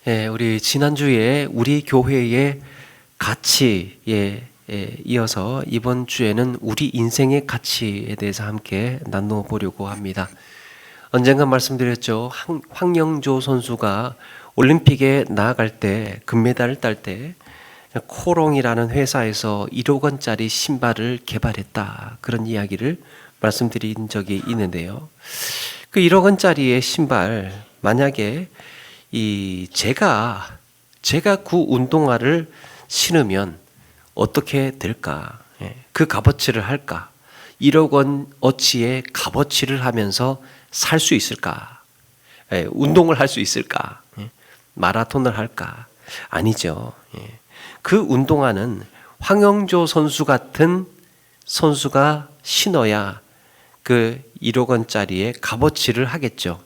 우리 지난주에 우리 교회의 가치에 이어서 이번 주에는 우리 인생의 가치에 대해서 함께 나누어 보려고 합니다. 언젠가 말씀드렸죠. 황영조 선수가 올림픽에 나아갈 때 금메달을 딸 때 코롱이라는 회사에서 1억 원짜리 신발을 개발했다. 그런 이야기를 말씀드린 적이 있는데요. 그 1억 원짜리의 신발, 만약에 제가 그 운동화를 신으면 어떻게 될까? 그 값어치를 할까? 1억 원어치의 값어치를 하면서 살 수 있을까? 운동을 할 수 있을까? 마라톤을 할까? 아니죠. 그 운동화는 황영조 선수 같은 선수가 신어야 그 1억 원짜리의 값어치를 하겠죠.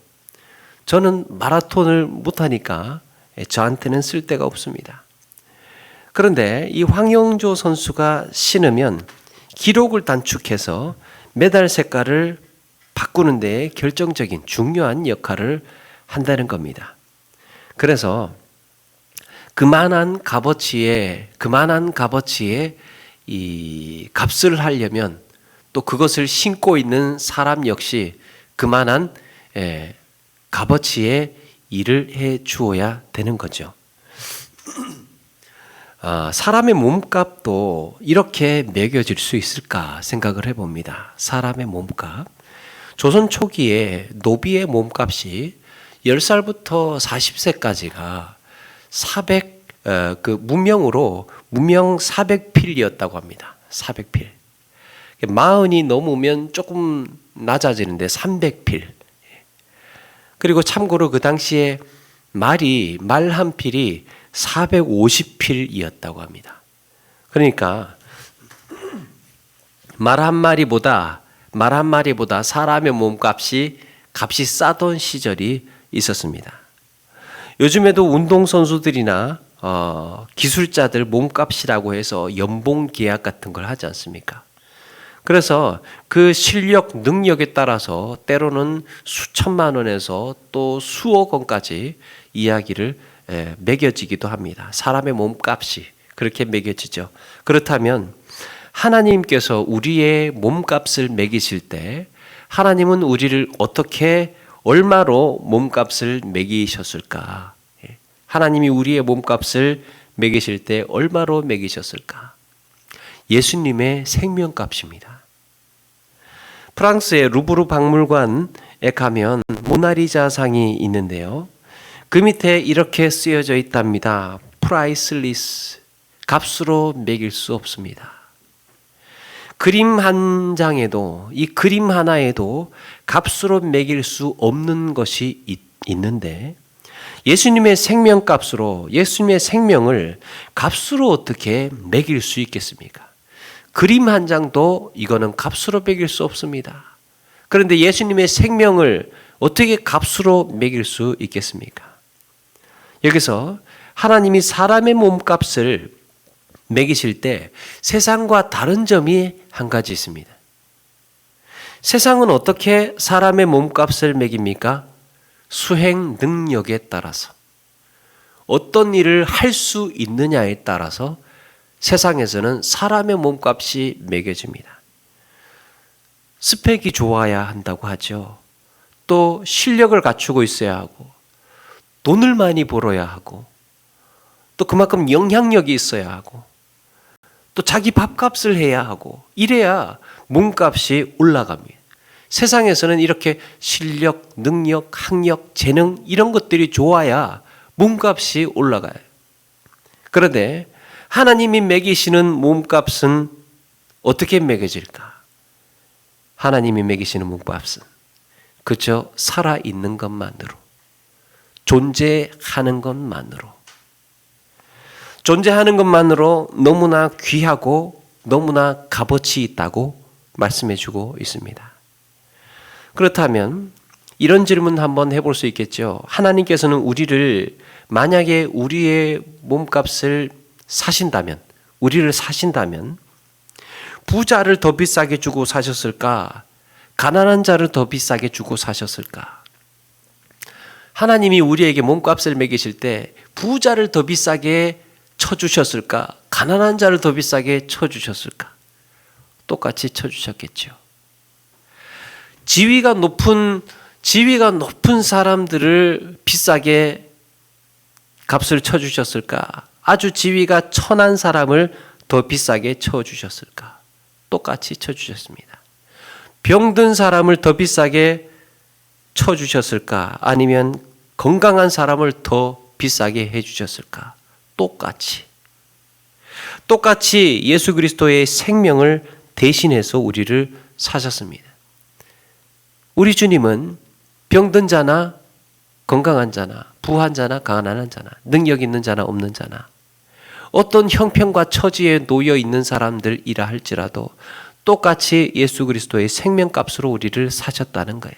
저는 마라톤을 못하니까 저한테는 쓸데가 없습니다. 그런데 이 황영조 선수가 신으면 기록을 단축해서 메달 색깔을 바꾸는 데 결정적인 중요한 역할을 한다는 겁니다. 그래서 그만한 값어치의 이 값을 하려면 또 그것을 신고 있는 사람 역시 그만한 값어치의 일을 해 주어야 되는 거죠. 사람의 몸값도 이렇게 매겨질 수 있을까 생각을 해봅니다. 사람의 몸값. 조선 초기에 노비의 몸값이 10살부터 40세까지가 무명 400필이었다고 합니다. 400필. 40이 넘으면 조금 낮아지는데 300필. 그리고 참고로 그 당시에 말 한 필이 450필이었다고 합니다. 그러니까 말 한 마리보다 사람의 몸값이 싸던 시절이 있었습니다. 요즘에도 운동선수들이나 기술자들 몸값이라고 해서 연봉 계약 같은 걸 하지 않습니까? 그래서 그 실력, 능력에 따라서 때로는 수천만 원에서 또 수억 원까지 이야기를 매겨지기도 합니다. 사람의 몸값이 그렇게 매겨지죠. 그렇다면 하나님께서 우리의 몸값을 매기실 때 하나님은 우리를 얼마로 몸값을 매기셨을까? 하나님이 우리의 몸값을 매기실 때 얼마로 매기셨을까? 예수님의 생명값입니다. 프랑스의 루브르 박물관에 가면 모나리자상이 있는데요. 그 밑에 이렇게 쓰여져 있답니다. priceless, 값으로 매길 수 없습니다. 그림 한 장에도, 이 그림 하나에도 값으로 매길 수 없는 것이 있는데 예수님의 생명값으로, 예수님의 생명을 값으로 어떻게 매길 수 있겠습니까? 그림 한 장도 이거는 값으로 매길 수 없습니다. 그런데 예수님의 생명을 어떻게 값으로 매길 수 있겠습니까? 여기서 하나님이 사람의 몸값을 매기실 때 세상과 다른 점이 한 가지 있습니다. 세상은 어떻게 사람의 몸값을 매깁니까? 수행 능력에 따라서. 어떤 일을 할 수 있느냐에 따라서 세상에서는 사람의 몸값이 매겨집니다. 스펙이 좋아야 한다고 하죠. 또 실력을 갖추고 있어야 하고 돈을 많이 벌어야 하고 또 그만큼 영향력이 있어야 하고 또 자기 밥값을 해야 하고 이래야 몸값이 올라갑니다. 세상에서는 이렇게 실력, 능력, 학력, 재능 이런 것들이 좋아야 몸값이 올라가요. 그런데 하나님이 매기시는 몸값은 어떻게 매겨질까? 하나님이 매기시는 몸값은 그저 살아있는 것만으로, 존재하는 것만으로 너무나 귀하고 너무나 값어치 있다고 말씀해주고 있습니다. 그렇다면 이런 질문 한번 해볼 수 있겠죠. 하나님께서는 우리를 만약에 우리의 몸값을 우리를 사신다면 부자를 더 비싸게 주고 사셨을까? 가난한 자를 더 비싸게 주고 사셨을까? 하나님이 우리에게 몸값을 매기실 때 부자를 더 비싸게 쳐주셨을까? 가난한 자를 더 비싸게 쳐주셨을까? 똑같이 쳐주셨겠죠. 지위가 높은 사람들을 비싸게 값을 쳐주셨을까? 아주 지위가 천한 사람을 더 비싸게 쳐주셨을까? 똑같이 쳐주셨습니다. 병든 사람을 더 비싸게 쳐주셨을까? 아니면 건강한 사람을 더 비싸게 해주셨을까? 똑같이 예수 그리스도의 생명을 대신해서 우리를 사셨습니다. 우리 주님은 병든 자나 건강한 자나 부한 자나 가난한 자나 능력 있는 자나 없는 자나 어떤 형편과 처지에 놓여 있는 사람들이라 할지라도 똑같이 예수 그리스도의 생명값으로 우리를 사셨다는 거예요.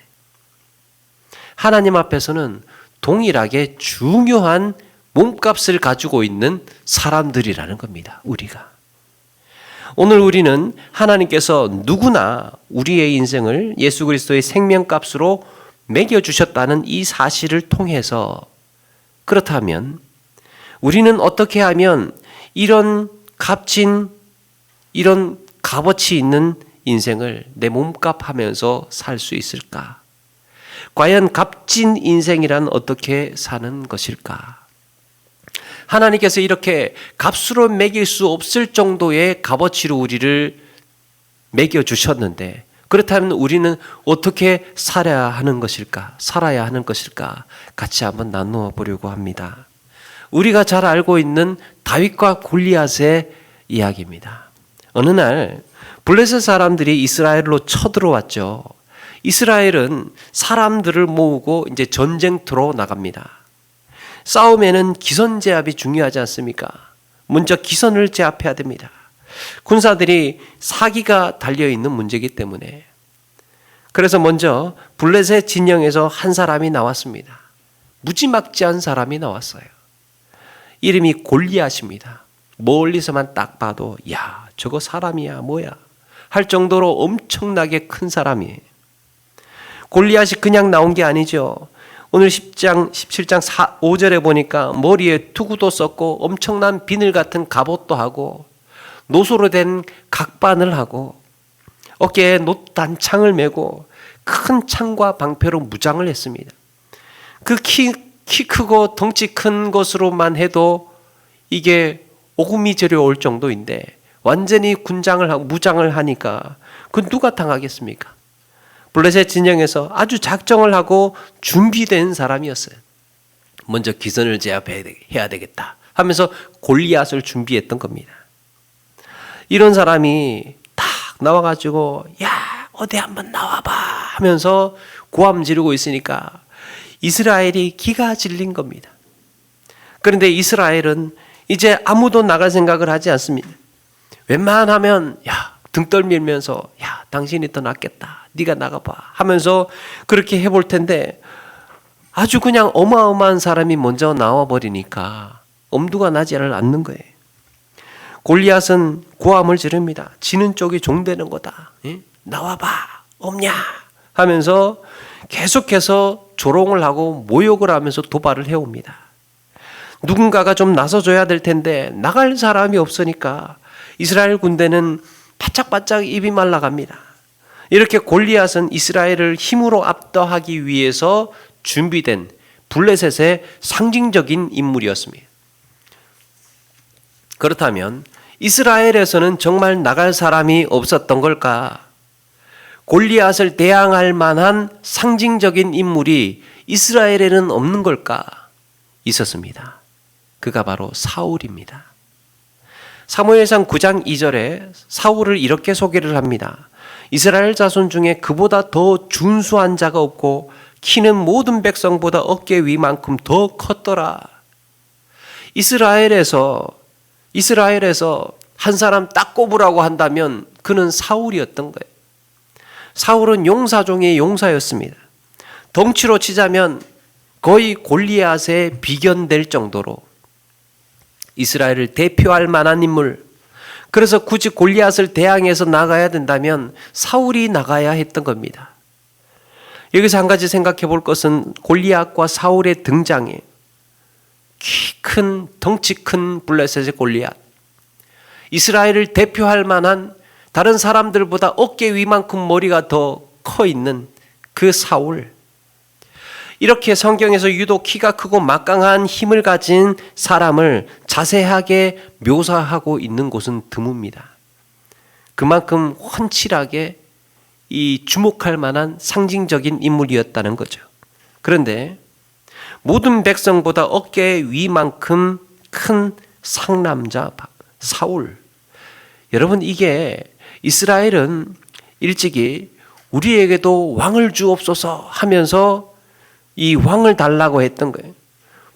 하나님 앞에서는 동일하게 중요한 몸값을 가지고 있는 사람들이라는 겁니다. 우리가. 오늘 우리는 하나님께서 누구나 우리의 인생을 예수 그리스도의 생명값으로 매겨주셨다는 이 사실을 통해서 그렇다면 우리는 어떻게 하면 이런 값어치 있는 인생을 내 몸값 하면서 살 수 있을까? 과연 값진 인생이란 어떻게 사는 것일까? 하나님께서 이렇게 값으로 매길 수 없을 정도의 값어치로 우리를 매겨주셨는데 그렇다면 우리는 어떻게 살아야 하는 것일까? 같이 한번 나누어 보려고 합니다. 우리가 잘 알고 있는 다윗과 골리앗의 이야기입니다. 어느 날 블레셋 사람들이 이스라엘로 쳐들어왔죠. 이스라엘은 사람들을 모으고 이제 전쟁터로 나갑니다. 싸움에는 기선제압이 중요하지 않습니까? 먼저 기선을 제압해야 됩니다. 군사들이 사기가 달려있는 문제이기 때문에 그래서 먼저 블레셋 진영에서 한 사람이 나왔습니다. 무지막지한 사람이 나왔어요. 이름이 골리앗입니다. 멀리서만 딱 봐도 야 저거 사람이야 뭐야 할 정도로 엄청나게 큰 사람이에요. 골리앗이 그냥 나온 게 아니죠. 오늘 17장 5절에 보니까 머리에 투구도 썼고 엄청난 비늘 같은 갑옷도 하고 노소로 된 각반을 하고 어깨에 놋단창을 메고 큰 창과 방패로 무장을 했습니다. 그 키 크고 덩치 큰 것으로만 해도 이게 오금이 저려올 정도인데 완전히 무장을 하니까 그 누가 당하겠습니까? 블레셋 진영에서 아주 작정을 하고 준비된 사람이었어요. 먼저 기선을 제압해야 되겠다 하면서 골리앗을 준비했던 겁니다. 이런 사람이 딱 나와가지고 야 어디 한번 나와봐 하면서 고함 지르고 있으니까 이스라엘이 기가 질린 겁니다. 그런데 이스라엘은 이제 아무도 나갈 생각을 하지 않습니다. 웬만하면 등 떨밀면서 당신이 더 낫겠다 네가 나가봐 하면서 그렇게 해볼 텐데 아주 그냥 어마어마한 사람이 먼저 나와버리니까 엄두가 나지를 않는 거예요. 골리앗은 고함을 지릅니다. 지는 쪽이 종되는 거다. 나와봐 없냐 하면서 계속해서 조롱을 하고 모욕을 하면서 도발을 해옵니다. 누군가가 좀 나서줘야 될 텐데 나갈 사람이 없으니까 이스라엘 군대는 바짝바짝 입이 말라갑니다. 이렇게 골리앗은 이스라엘을 힘으로 압도하기 위해서 준비된 블레셋의 상징적인 인물이었습니다. 그렇다면 이스라엘에서는 정말 나갈 사람이 없었던 걸까? 골리앗을 대항할 만한 상징적인 인물이 이스라엘에는 없는 걸까? 있었습니다. 그가 바로 사울입니다. 사무엘상 9장 2절에 사울을 이렇게 소개를 합니다. 이스라엘 자손 중에 그보다 더 준수한 자가 없고 키는 모든 백성보다 어깨 위만큼 더 컸더라. 이스라엘에서 한 사람 딱 꼽으라고 한다면 그는 사울이었던 거예요. 사울은 용사 중의 용사였습니다. 덩치로 치자면 거의 골리앗에 비견될 정도로 이스라엘을 대표할 만한 인물. 그래서 굳이 골리앗을 대항해서 나가야 된다면 사울이 나가야 했던 겁니다. 여기서 한 가지 생각해 볼 것은 골리앗과 사울의 등장에 키 큰 덩치 큰 블레셋의 골리앗, 이스라엘을 대표할 만한 다른 사람들보다 어깨 위만큼 머리가 더 커 있는 그 사울, 이렇게 성경에서 유독 키가 크고 막강한 힘을 가진 사람을 자세하게 묘사하고 있는 곳은 드뭅니다. 그만큼 훤칠하게 이 주목할 만한 상징적인 인물이었다는 거죠. 그런데 모든 백성보다 어깨 위만큼 큰 상남자 사울, 여러분, 이게 이스라엘은 일찍이 우리에게도 왕을 주옵소서 하면서 이 왕을 달라고 했던 거예요.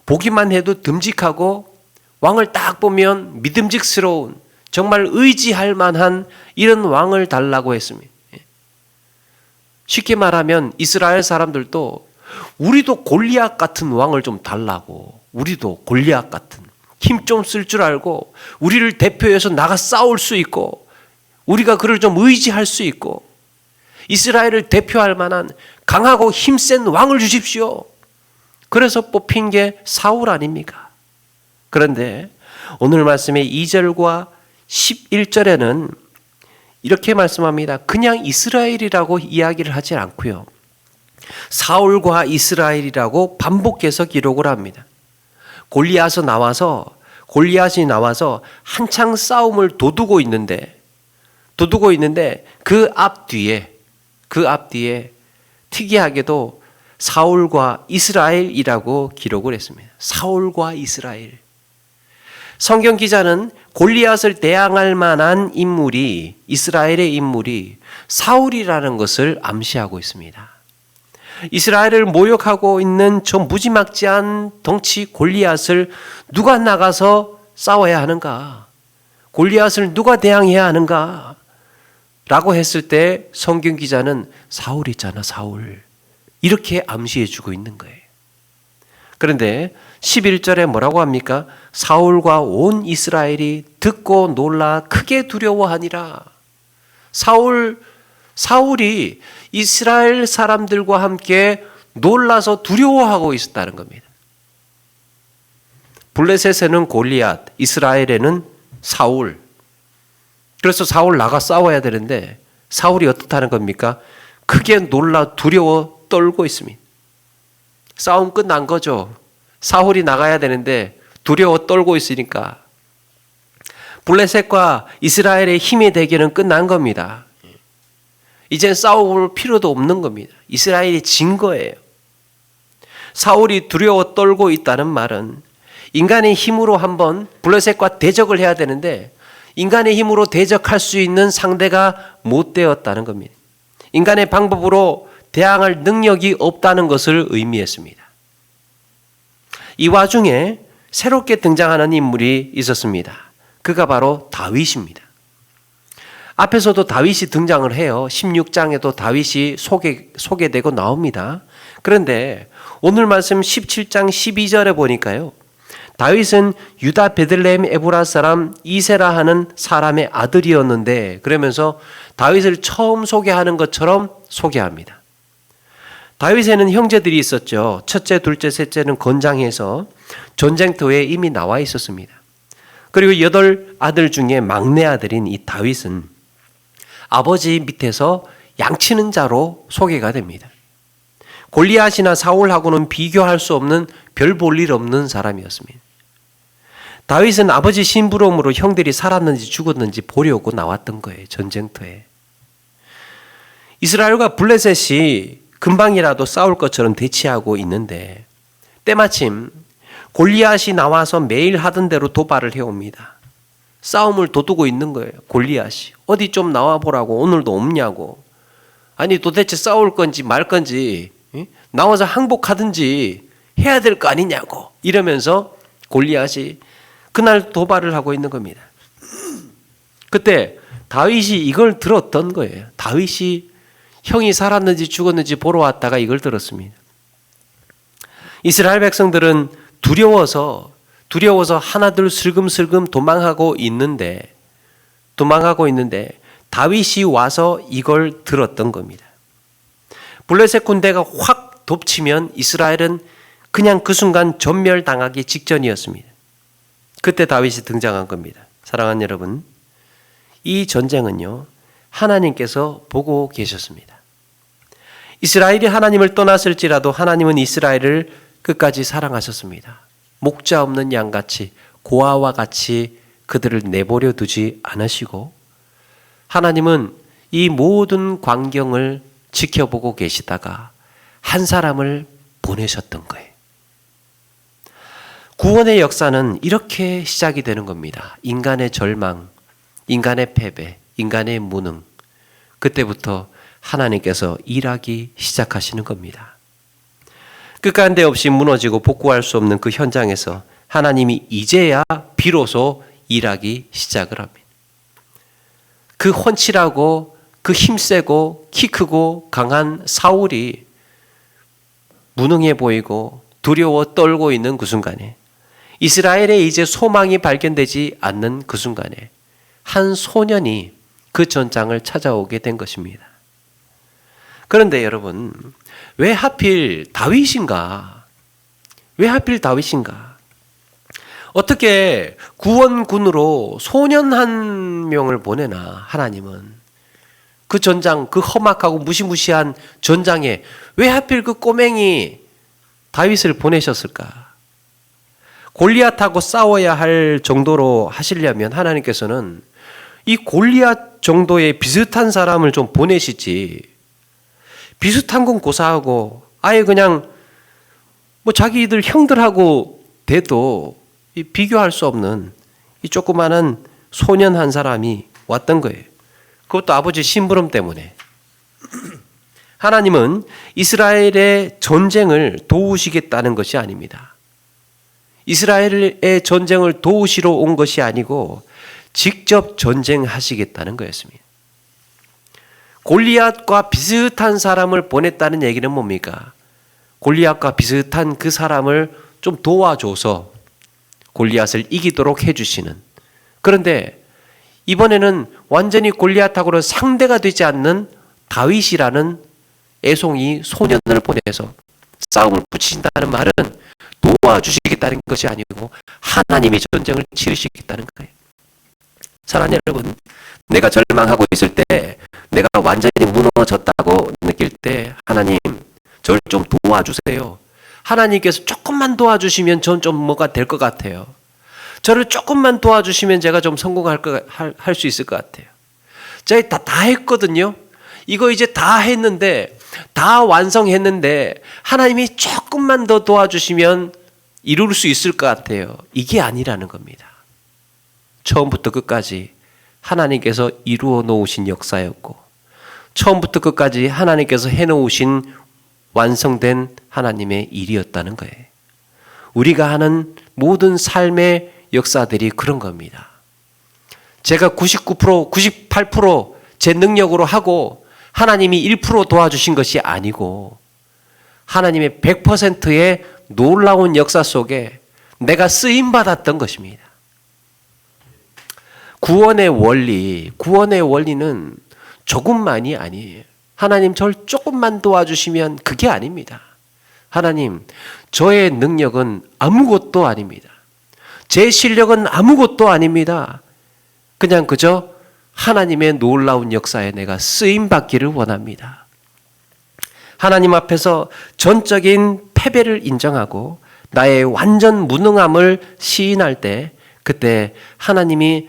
보기만 해도 듬직하고 왕을 딱 보면 믿음직스러운, 정말 의지할 만한 이런 왕을 달라고 했습니다. 쉽게 말하면 이스라엘 사람들도 우리도 골리앗 같은 왕을 좀 달라고, 우리도 골리앗 같은 힘 좀 쓸 줄 알고 우리를 대표해서 나가 싸울 수 있고 우리가 그를 좀 의지할 수 있고 이스라엘을 대표할 만한 강하고 힘센 왕을 주십시오. 그래서 뽑힌 게 사울 아닙니까? 그런데 오늘 말씀의 2절과 11절에는 이렇게 말씀합니다. 그냥 이스라엘이라고 이야기를 하지 않고요, 사울과 이스라엘이라고 반복해서 기록을 합니다. 골리앗이 나와서 한창 싸움을 도두고 있는데 그 앞뒤에 특이하게도 사울과 이스라엘이라고 기록을 했습니다. 사울과 이스라엘. 성경 기자는 골리앗을 대항할 만한 인물이, 이스라엘의 인물이 사울이라는 것을 암시하고 있습니다. 이스라엘을 모욕하고 있는 저 무지막지한 덩치 골리앗을 누가 나가서 싸워야 하는가? 골리앗을 누가 대항해야 하는가? 라고 했을 때 성경 기자는 사울 있잖아, 사울. 이렇게 암시해 주고 있는 거예요. 그런데 11절에 뭐라고 합니까? 사울과 온 이스라엘이 듣고 놀라 크게 두려워하니라. 사울이 이스라엘 사람들과 함께 놀라서 두려워하고 있었다는 겁니다. 블레셋에는 골리앗, 이스라엘에는 사울. 그래서 사울 나가 싸워야 되는데 사울이 어떻다는 겁니까? 크게 놀라 두려워 떨고 있습니다. 싸움 끝난 거죠. 사울이 나가야 되는데 두려워 떨고 있으니까 블레셋과 이스라엘의 힘의 대결은 끝난 겁니다. 이젠 싸워볼 필요도 없는 겁니다. 이스라엘이 진 거예요. 사울이 두려워 떨고 있다는 말은 인간의 힘으로 한번 블레셋과 대적을 해야 되는데 인간의 힘으로 대적할 수 있는 상대가 못 되었다는 겁니다. 인간의 방법으로 대항할 능력이 없다는 것을 의미했습니다. 이 와중에 새롭게 등장하는 인물이 있었습니다. 그가 바로 다윗입니다. 앞에서도 다윗이 등장을 해요. 16장에도 다윗이 소개되고 나옵니다. 그런데 오늘 말씀 17장 12절에 보니까요, 다윗은 유다 베들레헴 에브라 사람 이세라 하는 사람의 아들이었는데, 그러면서 다윗을 처음 소개하는 것처럼 소개합니다. 다윗에는 형제들이 있었죠. 첫째, 둘째, 셋째는 건장해서 전쟁터에 이미 나와 있었습니다. 그리고 8 아들 중에 막내 아들인 이 다윗은 아버지 밑에서 양치는 자로 소개가 됩니다. 골리앗이나 사울하고는 비교할 수 없는 별 볼 일 없는 사람이었습니다. 다윗은 아버지 심부름으로 형들이 살았는지 죽었는지 보려고 나왔던 거예요. 전쟁터에. 이스라엘과 블레셋이 금방이라도 싸울 것처럼 대치하고 있는데 때마침 골리앗이 나와서 매일 하던 대로 도발을 해옵니다. 싸움을 도두고 있는 거예요. 골리앗이. 어디 좀 나와보라고, 오늘도 없냐고. 아니 도대체 싸울 건지 말 건지 나와서 항복하든지 해야 될 거 아니냐고 이러면서 골리앗이 그날 도발을 하고 있는 겁니다. 그때 다윗이 이걸 들었던 거예요. 다윗이 형이 살았는지 죽었는지 보러 왔다가 이걸 들었습니다. 이스라엘 백성들은 두려워서 하나둘 슬금슬금 도망하고 있는데 다윗이 와서 이걸 들었던 겁니다. 블레셋 군대가 확 덮치면 이스라엘은 그냥 그 순간 전멸당하기 직전이었습니다. 그때 다윗이 등장한 겁니다. 사랑하는 여러분, 이 전쟁은요, 하나님께서 보고 계셨습니다. 이스라엘이 하나님을 떠났을지라도 하나님은 이스라엘을 끝까지 사랑하셨습니다. 목자 없는 양같이 고아와 같이 그들을 내버려 두지 않으시고 하나님은 이 모든 광경을 지켜보고 계시다가 한 사람을 보내셨던 거예요. 구원의 역사는 이렇게 시작이 되는 겁니다. 인간의 절망, 인간의 패배, 인간의 무능. 그때부터 하나님께서 일하기 시작하시는 겁니다. 끝간데 없이 무너지고 복구할 수 없는 그 현장에서 하나님이 이제야 비로소 일하기 시작을 합니다. 그 훤칠하고 그 힘세고 키 크고 강한 사울이 무능해 보이고 두려워 떨고 있는 그 순간에, 이스라엘에 이제 소망이 발견되지 않는 그 순간에 한 소년이 그 전장을 찾아오게 된 것입니다. 그런데 여러분, 왜 하필 다윗인가? 왜 하필 다윗인가? 어떻게 구원군으로 소년 한 명을 보내나 하나님은 그 전장, 그 험악하고 무시무시한 전장에 왜 하필 그 꼬맹이 다윗을 보내셨을까? 골리앗하고 싸워야 할 정도로 하시려면 하나님께서는 이 골리앗 정도의 비슷한 사람을 좀 보내시지, 비슷한 건 고사하고 아예 그냥 뭐 자기들 형들하고 돼도 비교할 수 없는 이 조그마한 소년 한 사람이 왔던 거예요. 그것도 아버지 심부름 때문에. 하나님은 이스라엘의 전쟁을 도우시겠다는 것이 아닙니다. 이스라엘의 전쟁을 도우시러 온 것이 아니고 직접 전쟁하시겠다는 거였습니다. 골리앗과 비슷한 사람을 보냈다는 얘기는 뭡니까? 골리앗과 비슷한 그 사람을 좀 도와줘서 골리앗을 이기도록 해주시는. 그런데 이번에는 완전히 골리앗하고는 상대가 되지 않는 다윗이라는 애송이 소년을 보내서 싸움을 붙이신다는 말은 도와주시겠다는 것이 아니고 하나님이 전쟁을 치르시겠다는 거예요. 사랑하는 여러분, 내가 절망하고 있을 때, 내가 완전히 무너졌다고 느낄 때 하나님, 저를 좀 도와주세요. 하나님께서 조금만 도와주시면 전 좀 뭐가 될 것 같아요. 저를 조금만 도와주시면 제가 좀 성공할 수 있을 것 같아요. 제가 다 했거든요. 이거 이제 다 했는데, 다 완성했는데 하나님이 조금만 더 도와주시면 이룰 수 있을 것 같아요. 이게 아니라는 겁니다. 처음부터 끝까지 하나님께서 이루어 놓으신 역사였고, 처음부터 끝까지 하나님께서 해놓으신 완성된 하나님의 일이었다는 거예요. 우리가 하는 모든 삶의 역사들이 그런 겁니다. 제가 99%, 98% 제 능력으로 하고 하나님이 1% 도와주신 것이 아니고 하나님의 100%의 놀라운 역사 속에 내가 쓰임받았던 것입니다. 구원의 원리는 조금만이 아니에요. 하나님 저를 조금만 도와주시면 그게 아닙니다. 하나님, 저의 능력은 아무것도 아닙니다. 제 실력은 아무것도 아닙니다. 그냥 그저 하나님의 놀라운 역사에 내가 쓰임받기를 원합니다. 하나님 앞에서 전적인 패배를 인정하고 나의 완전 무능함을 시인할 때, 그때 하나님이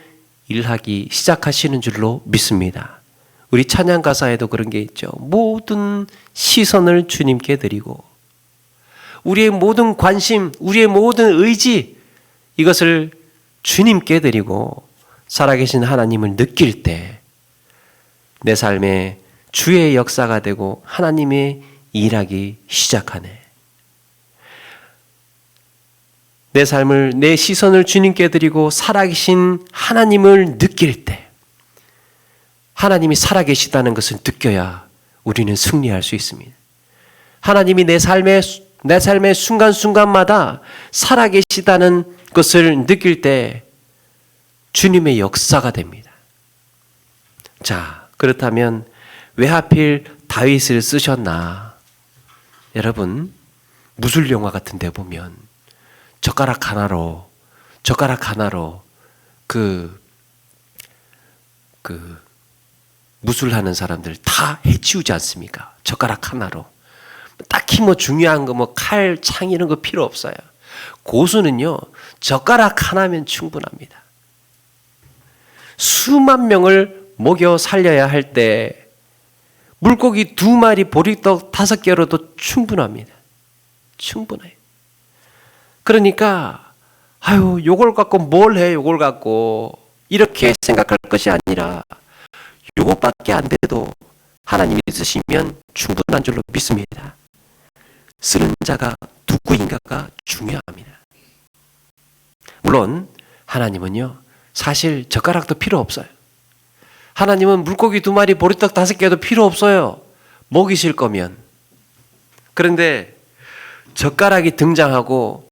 일하기 시작하시는 줄로 믿습니다. 우리 찬양 가사에도 그런 게 있죠. 모든 시선을 주님께 드리고 우리의 모든 관심, 우리의 모든 의지, 이것을 주님께 드리고 살아계신 하나님을 느낄 때 내 삶에 주의 역사가 되고 하나님의 일하기 시작하네. 내 삶을, 내 시선을 주님께 드리고 살아계신 하나님을 느낄 때, 하나님이 살아계시다는 것을 느껴야 우리는 승리할 수 있습니다. 하나님이 내 삶의 순간순간마다 살아계시다는 것을 느낄 때 주님의 역사가 됩니다. 자, 그렇다면 왜 하필 다윗을 쓰셨나? 여러분, 무술 영화 같은 데 보면 젓가락 하나로 그 무술하는 사람들 다 해치우지 않습니까? 젓가락 하나로. 딱히 뭐 중요한 거 뭐 칼, 창 이런 거 필요 없어요. 고수는요, 젓가락 하나면 충분합니다. 수만 명을 먹여 살려야 할 때 물고기 2마리, 보리떡 5개로도 충분합니다. 충분해요. 그러니까 요걸 갖고 뭘 해, 요걸 갖고 이렇게 생각할 것이 아니라 요것밖에 안 돼도 하나님이 쓰시면 충분한 줄로 믿습니다. 쓰는 자가 누구인가가 중요합니다. 물론 하나님은요, 사실 젓가락도 필요 없어요. 하나님은 물고기 2마리, 보리떡 5개도 필요 없어요. 먹이실 거면. 그런데 젓가락이 등장하고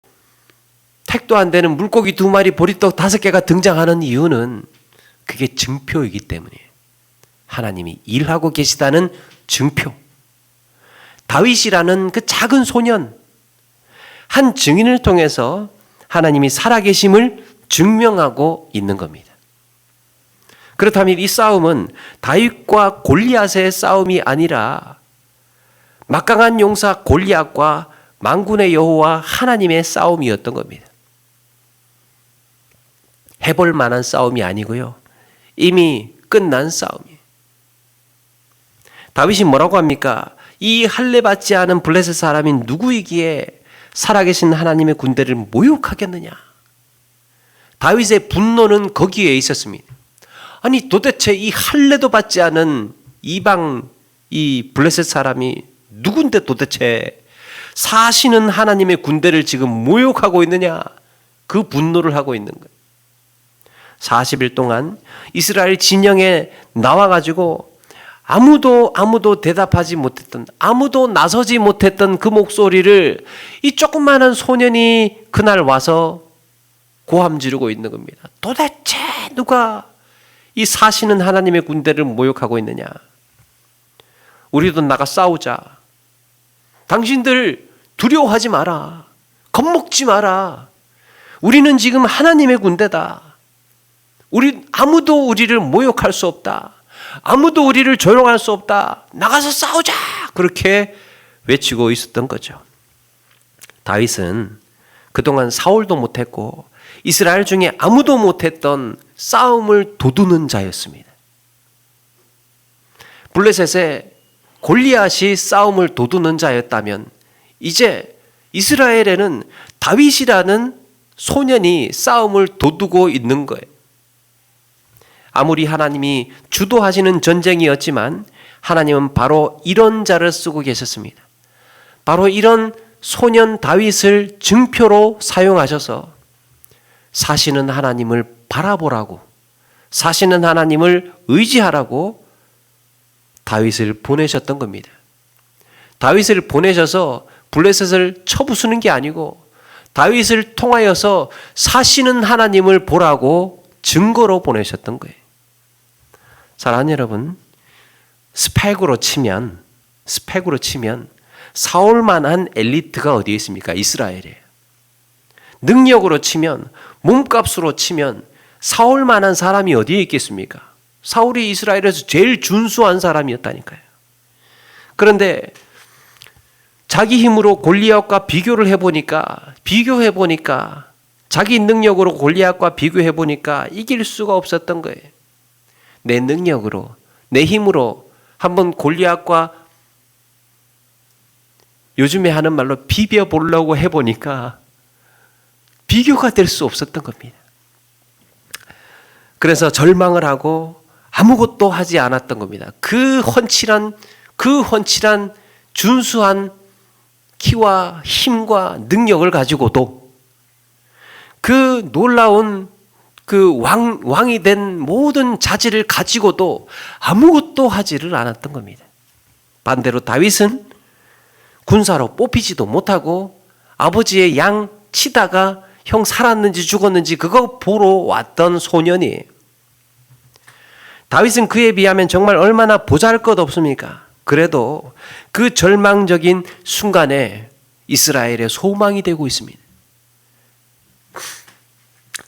택도 안 되는 물고기 2마리, 보리떡 5개가 등장하는 이유는 그게 증표이기 때문이에요. 하나님이 일하고 계시다는 증표. 다윗이라는 그 작은 소년, 한 증인을 통해서 하나님이 살아계심을 증명하고 있는 겁니다. 그렇다면 이 싸움은 다윗과 골리앗의 싸움이 아니라 막강한 용사 골리앗과 만군의 여호와 하나님의 싸움이었던 겁니다. 해볼 만한 싸움이 아니고요, 이미 끝난 싸움이에요. 다윗이 뭐라고 합니까? 이 할례 받지 않은 블레셋 사람이 누구이기에 살아계신 하나님의 군대를 모욕하겠느냐? 다윗의 분노는 거기에 있었습니다. 아니 도대체 이 할례도 받지 않은 이방 이 블레셋 사람이 누군데 도대체 사시는 하나님의 군대를 지금 모욕하고 있느냐? 그 분노를 하고 있는 거예요. 40일 동안 이스라엘 진영에 나와가지고 아무도 대답하지 못했던, 아무도 나서지 못했던 그 목소리를 이 조그마한 소년이 그날 와서 고함 지르고 있는 겁니다. 도대체 누가 이 사시는 하나님의 군대를 모욕하고 있느냐? 우리도 나가 싸우자. 당신들 두려워하지 마라. 겁먹지 마라. 우리는 지금 하나님의 군대다. 아무도 우리를 모욕할 수 없다. 아무도 우리를 조롱할 수 없다. 나가서 싸우자. 그렇게 외치고 있었던 거죠. 다윗은 그동안 사울도 못했고 이스라엘 중에 아무도 못했던 싸움을 도두는 자였습니다. 블레셋에 골리앗이 싸움을 도두는 자였다면 이제 이스라엘에는 다윗이라는 소년이 싸움을 도두고 있는 거예요. 아무리 하나님이 주도하시는 전쟁이었지만 하나님은 바로 이런 자를 쓰고 계셨습니다. 바로 이런 소년 다윗을 증표로 사용하셔서 사시는 하나님을 바라보라고, 사시는 하나님을 의지하라고 다윗을 보내셨던 겁니다. 다윗을 보내셔서 블레셋을 쳐부수는 게 아니고 다윗을 통하여서 사시는 하나님을 보라고 증거로 보내셨던 거예요. 사랑하는 여러분, 스펙으로 치면 사울만한 엘리트가 어디에 있습니까? 이스라엘이에요. 능력으로 치면, 몸값으로 치면 사울만한 사람이 어디에 있겠습니까? 사울이 이스라엘에서 제일 준수한 사람이었다니까요. 그런데 자기 힘으로 골리앗과 비교해보니까 자기 능력으로 골리앗과 비교해보니까 이길 수가 없었던 거예요. 내 능력으로, 내 힘으로 한번 골리앗과 요즘에 하는 말로 비벼보려고 해보니까 비교가 될 수 없었던 겁니다. 그래서 절망을 하고 아무것도 하지 않았던 겁니다. 그 헌칠한 준수한 키와 힘과 능력을 가지고도 그 놀라운 그 왕이 된 모든 자질을 가지고도 아무것도 하지를 않았던 겁니다. 반대로 다윗은 군사로 뽑히지도 못하고 아버지의 양 치다가 형 살았는지 죽었는지 그거 보러 왔던 소년이에요. 다윗은 그에 비하면 정말 얼마나 보잘것없습니까? 그래도 그 절망적인 순간에 이스라엘의 소망이 되고 있습니다.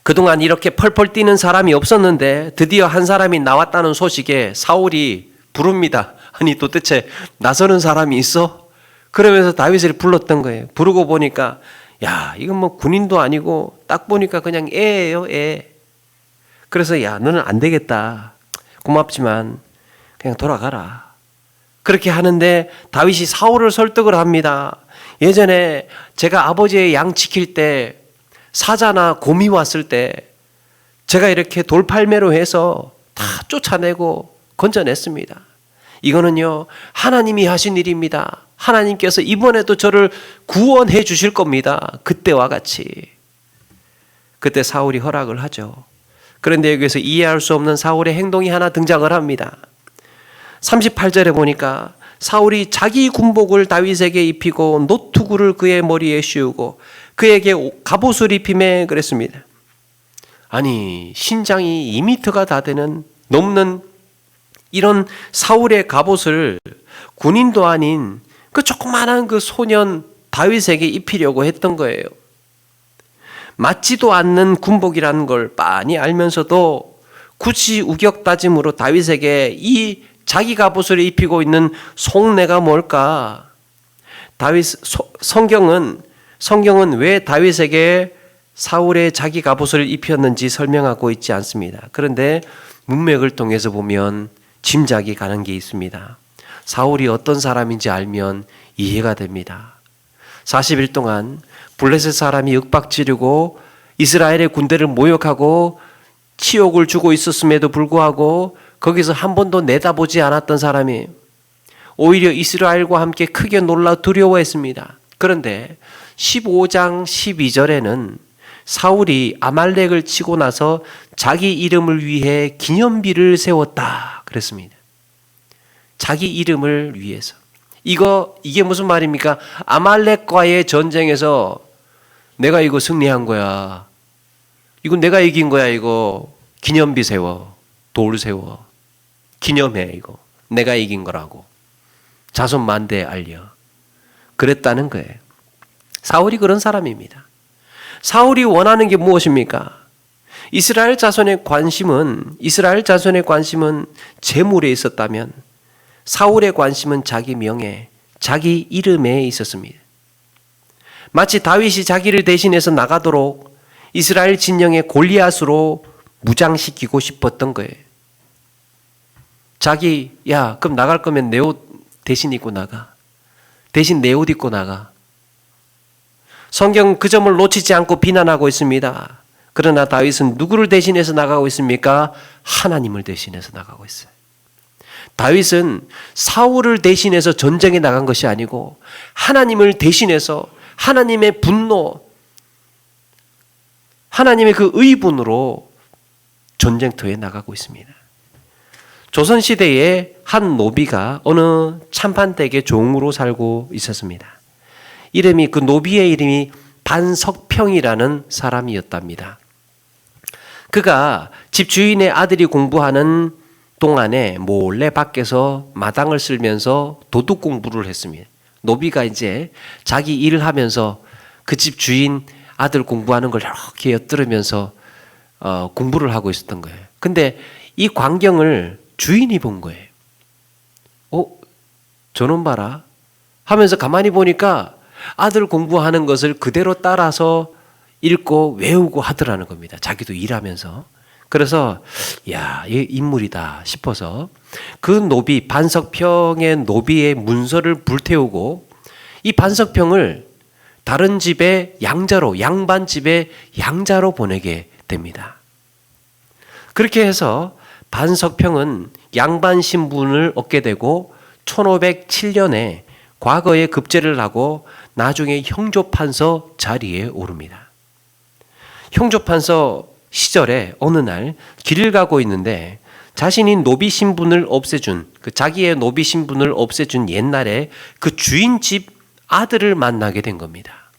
그동안 이렇게 펄펄 뛰는 사람이 없었는데 드디어 한 사람이 나왔다는 소식에 사울이 부릅니다. 아니 도대체 나서는 사람이 있어? 그러면서 다윗을 불렀던 거예요. 부르고 보니까 야 이건 뭐 군인도 아니고 딱 보니까 그냥 애예요, 애. 그래서 야 너는 안 되겠다. 고맙지만 그냥 돌아가라. 그렇게 하는데 다윗이 사울을 설득을 합니다. 예전에 제가 아버지의 양 지킬 때 사자나 곰이 왔을 때 제가 이렇게 돌팔매로 해서 다 쫓아내고 건져냈습니다. 이거는요 하나님이 하신 일입니다. 하나님께서 이번에도 저를 구원해 주실 겁니다. 그때와 같이. 그때 사울이 허락을 하죠. 그런데 여기서 이해할 수 없는 사울의 행동이 하나 등장을 합니다. 38절에 보니까 사울이 자기 군복을 다윗에게 입히고 노투구를 그의 머리에 씌우고 그에게 갑옷을 입히매 그랬습니다. 아니 신장이 2m가 다 되는 넘는 이런 사울의 갑옷을 군인도 아닌 그 조그마한 그 소년 다윗에게 입히려고 했던 거예요. 맞지도 않는 군복이라는 걸 빤히 알면서도 굳이 우격다짐으로 다윗에게 이 자기 갑옷을 입히고 있는 속내가 뭘까? 성경은 왜 다윗에게 사울의 자기 갑옷을 입혔는지 설명하고 있지 않습니다. 그런데 문맥을 통해서 보면 짐작이 가는 게 있습니다. 사울이 어떤 사람인지 알면 이해가 됩니다. 40일 동안 블레셋 사람이 윽박지르고 이스라엘의 군대를 모욕하고 치욕을 주고 있었음에도 불구하고 거기서 한 번도 내다보지 않았던 사람이 오히려 이스라엘과 함께 크게 놀라 두려워했습니다. 그런데 15장 12절에는 사울이 아말렉을 치고 나서 자기 이름을 위해 기념비를 세웠다 그랬습니다. 자기 이름을 위해서. 이게 무슨 말입니까? 아말렉과의 전쟁에서 내가 이거 승리한 거야. 이거 내가 이긴 거야. 이거 기념비 세워. 돌 세워. 기념해 이거. 내가 이긴 거라고. 자손 만대에 알려. 그랬다는 거예요. 사울이 그런 사람입니다. 사울이 원하는 게 무엇입니까? 이스라엘 자손의 관심은 재물에 있었다면 사울의 관심은 자기 명예, 자기 이름에 있었습니다. 마치 다윗이 자기를 대신해서 나가도록 이스라엘 진영의 골리앗으로 무장시키고 싶었던 거예요. 그럼 나갈 거면 내 옷 대신 입고 나가. 대신 내 옷 입고 나가. 성경 그 점을 놓치지 않고 비난하고 있습니다. 그러나 다윗은 누구를 대신해서 나가고 있습니까? 하나님을 대신해서 나가고 있어요. 다윗은 사울을 대신해서 전쟁에 나간 것이 아니고 하나님을 대신해서 하나님의 분노, 하나님의 그 의분으로 전쟁터에 나가고 있습니다. 조선시대에 한 노비가 어느 참판댁의 종으로 살고 있었습니다. 그 노비의 이름이 반석평이라는 사람이었답니다. 그가 집 주인의 아들이 공부하는 동안에 몰래 밖에서 마당을 쓸면서 도둑 공부를 했습니다. 노비가 이제 자기 일을 하면서 그 집 주인 아들 공부하는 걸 이렇게 엿들으면서 공부를 하고 있었던 거예요. 근데 이 광경을 주인이 본 거예요. 저놈 봐라 하면서 가만히 보니까 아들 공부하는 것을 그대로 따라서 읽고 외우고 하더라는 겁니다. 자기도 일하면서. 그래서 이 인물이다 싶어서 그 노비, 반석평의 노비의 문서를 불태우고 이 반석평을 다른 집의 양반집의 양자로 보내게 됩니다. 그렇게 해서 반석평은 양반 신분을 얻게 되고 1507년에 과거에 급제를 하고 나중에 형조판서 자리에 오릅니다. 형조판서 시절에 어느 날 길을 가고 있는데 자신이 노비 신분을 없애준 자기의 노비 신분을 없애준 옛날에 그 주인집 아들을 만나게 된 겁니다.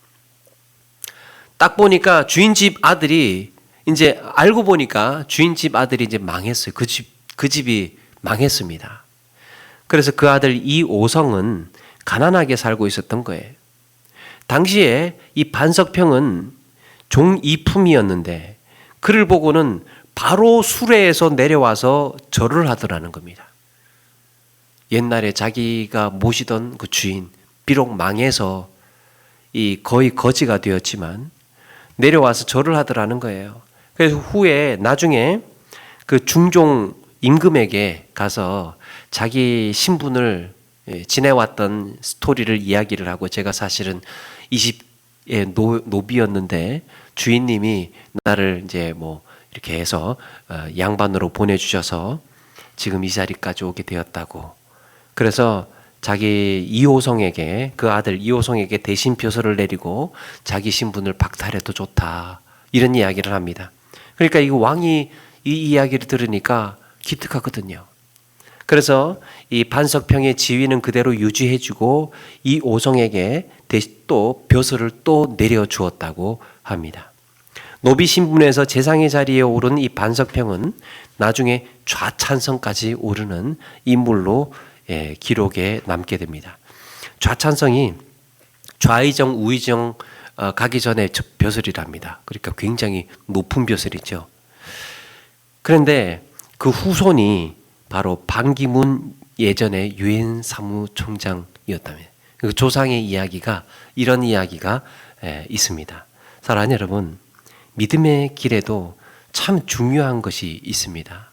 딱 보니까 주인집 아들이 이제 알고 보니까 주인집 아들이 이제 망했어요. 그 집이 망했습니다. 그래서 그 아들 이오성은 가난하게 살고 있었던 거예요. 당시에 이 반석평은 종이품이었는데 그를 보고는 바로 수레에서 내려와서 절을 하더라는 겁니다. 옛날에 자기가 모시던 그 주인, 비록 망해서 거의 거지가 되었지만 내려와서 절을 하더라는 거예요. 그래서 후에 나중에 그 중종 임금에게 가서 자기 신분을 지내왔던 스토리를 이야기를 하고, 제가 사실은 20의 노비였는데 주인님이 나를 이제 뭐 이렇게 해서 양반으로 보내주셔서 지금 이 자리까지 오게 되었다고. 그래서 자기 이호성에게, 그 아들 이호성에게 대신 표서를 내리고 자기 신분을 박탈해도 좋다, 이런 이야기를 합니다. 그러니까 이 왕이 이 이야기를 들으니까 기특하거든요. 그래서 이 반석평의 지위는 그대로 유지해주고 이오성에게 또 벼슬을 또 내려주었다고 합니다. 노비 신분에서 재상의 자리에 오른 이 반석평은 나중에 좌찬성까지 오르는 인물로 기록에 남게 됩니다. 좌찬성이 좌의정, 우의정 가기 전에 벼슬이랍니다. 그러니까 굉장히 높은 벼슬이죠. 그런데 그 후손이 바로 반기문 예전의 유엔 사무총장이었다면, 그 조상의 이야기가, 이런 이야기가 있습니다. 사랑하는 여러분, 믿음의 길에도 참 중요한 것이 있습니다.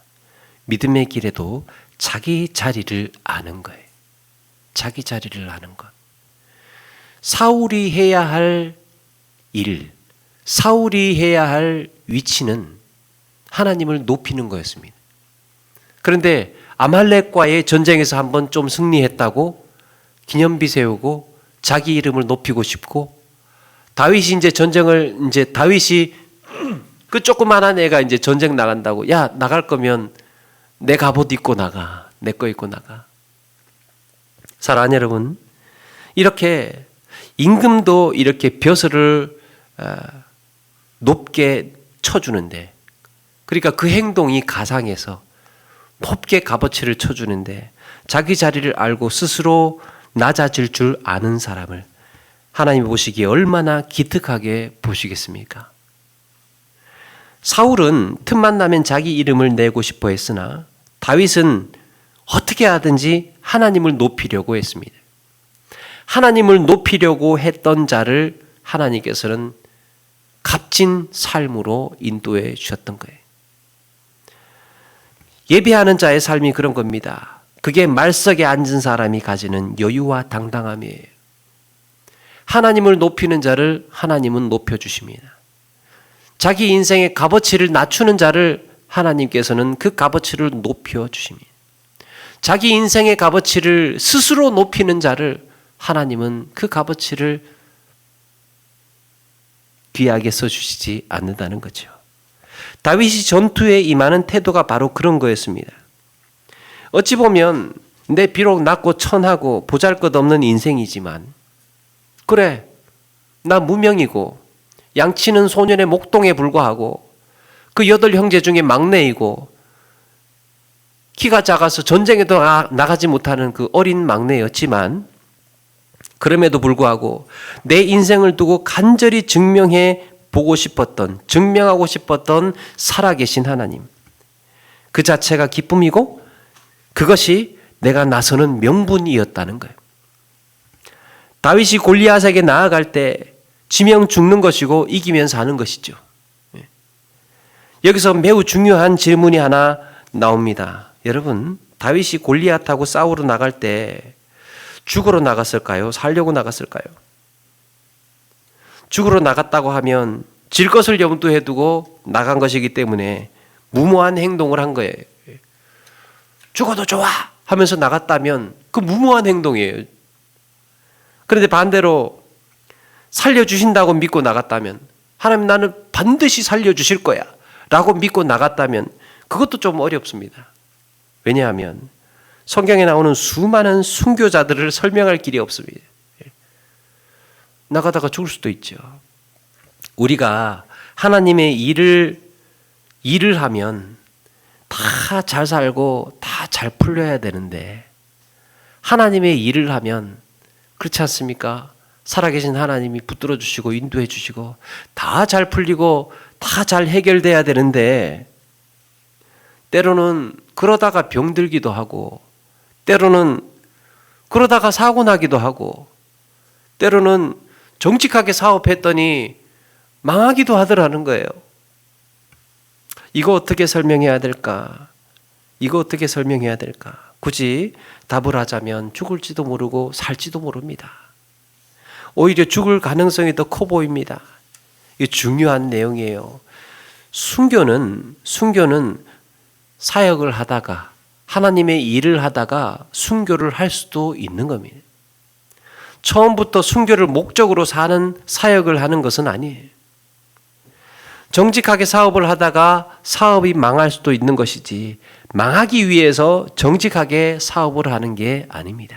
믿음의 길에도 자기 자리를 아는 거예요. 자기 자리를 아는 것. 사울이 해야 할 일, 사울이 해야 할 위치는 하나님을 높이는 거였습니다. 그런데 아말렉과의 전쟁에서 한번 좀 승리했다고 기념비 세우고 자기 이름을 높이고 싶고, 다윗이 다윗이 그 조그만한 애가 이제 전쟁 나간다고, 야, 나갈 거면 내 갑옷 입고 나가, 내 거 입고 나가. 사랑하는 여러분, 이렇게 임금도 이렇게 벼슬을 높게 쳐주는데, 그러니까 그 행동이 가상해서 높게 값어치를 쳐주는데, 자기 자리를 알고 스스로 낮아질 줄 아는 사람을 하나님이 보시기에 얼마나 기특하게 보시겠습니까? 사울은 틈만 나면 자기 이름을 내고 싶어 했으나 다윗은 어떻게 하든지 하나님을 높이려고 했습니다. 하나님을 높이려고 했던 자를 하나님께서는 값진 삶으로 인도해 주셨던 거예요. 예배하는 자의 삶이 그런 겁니다. 그게 말석에 앉은 사람이 가지는 여유와 당당함이에요. 하나님을 높이는 자를 하나님은 높여주십니다. 자기 인생의 값어치를 낮추는 자를 하나님께서는 그 값어치를 높여주십니다. 자기 인생의 값어치를 스스로 높이는 자를 하나님은 그 값어치를 귀하게 써주시지 않는다는 거죠. 다윗이 전투에 임하는 태도가 바로 그런 거였습니다. 어찌 보면 내 비록 낮고 천하고 보잘것없는 인생이지만, 그래, 나 무명이고 양치는 소년의 목동에 불과하고 그 8 형제 중에 막내이고 키가 작아서 전쟁에도 나가지 못하는 그 어린 막내였지만, 그럼에도 불구하고 내 인생을 두고 간절히 증명하고 싶었던 살아계신 하나님, 그 자체가 기쁨이고 그것이 내가 나서는 명분이었다는 거예요. 다윗이 골리앗에게 나아갈 때 지명 죽는 것이고 이기면 사는 것이죠. 여기서 매우 중요한 질문이 하나 나옵니다. 여러분, 다윗이 골리앗하고 싸우러 나갈 때 죽으러 나갔을까요? 살려고 나갔을까요? 죽으러 나갔다고 하면 질 것을 염두에 두고 나간 것이기 때문에 무모한 행동을 한 거예요. 죽어도 좋아 하면서 나갔다면 그 무모한 행동이에요. 그런데 반대로 살려주신다고 믿고 나갔다면, 하나님 나는 반드시 살려주실 거야 라고 믿고 나갔다면 그것도 좀 어렵습니다. 왜냐하면 성경에 나오는 수많은 순교자들을 설명할 길이 없습니다. 나가다가 죽을 수도 있죠. 우리가 하나님의 일을 하면 다 잘 살고 다 잘 풀려야 되는데, 하나님의 일을 하면 그렇지 않습니까? 살아계신 하나님이 붙들어 주시고 인도해 주시고 다 잘 풀리고 다 잘 해결돼야 되는데 때로는 그러다가 병들기도 하고 때로는 그러다가 사고 나기도 하고 때로는 정직하게 사업했더니 망하기도 하더라는 거예요. 이거 어떻게 설명해야 될까? 이거 어떻게 설명해야 될까? 굳이 답을 하자면 죽을지도 모르고 살지도 모릅니다. 오히려 죽을 가능성이 더 커 보입니다. 이게 중요한 내용이에요. 순교는 사역을 하다가 하나님의 일을 하다가 순교를 할 수도 있는 겁니다. 처음부터 순교를 목적으로 사는 사역을 하는 것은 아니에요. 정직하게 사업을 하다가 사업이 망할 수도 있는 것이지 망하기 위해서 정직하게 사업을 하는 게 아닙니다.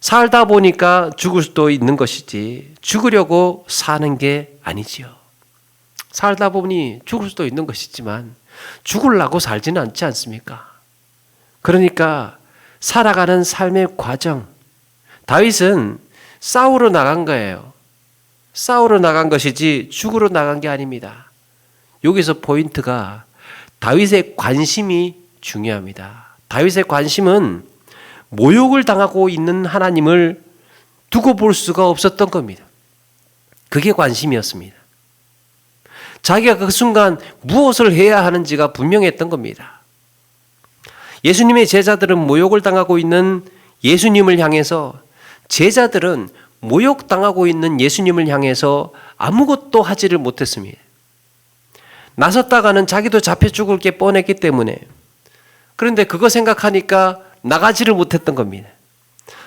살다 보니까 죽을 수도 있는 것이지 죽으려고 사는 게 아니지요. 살다 보니 죽을 수도 있는 것이지만 죽으려고 살지는 않지 않습니까? 그러니까 살아가는 삶의 과정, 다윗은 싸우러 나간 거예요. 싸우러 나간 것이지 죽으러 나간 게 아닙니다. 여기서 포인트가 다윗의 관심이 중요합니다. 다윗의 관심은 모욕을 당하고 있는 하나님을 두고 볼 수가 없었던 겁니다. 그게 관심이었습니다. 자기가 그 순간 무엇을 해야 하는지가 분명했던 겁니다. 예수님의 제자들은 모욕을 당하고 있는 예수님을 향해서 제자들은 모욕당하고 있는 예수님을 향해서 아무것도 하지를 못했습니다. 나섰다가는 자기도 잡혀 죽을 게 뻔했기 때문에 그런데 그거 생각하니까 나가지를 못했던 겁니다.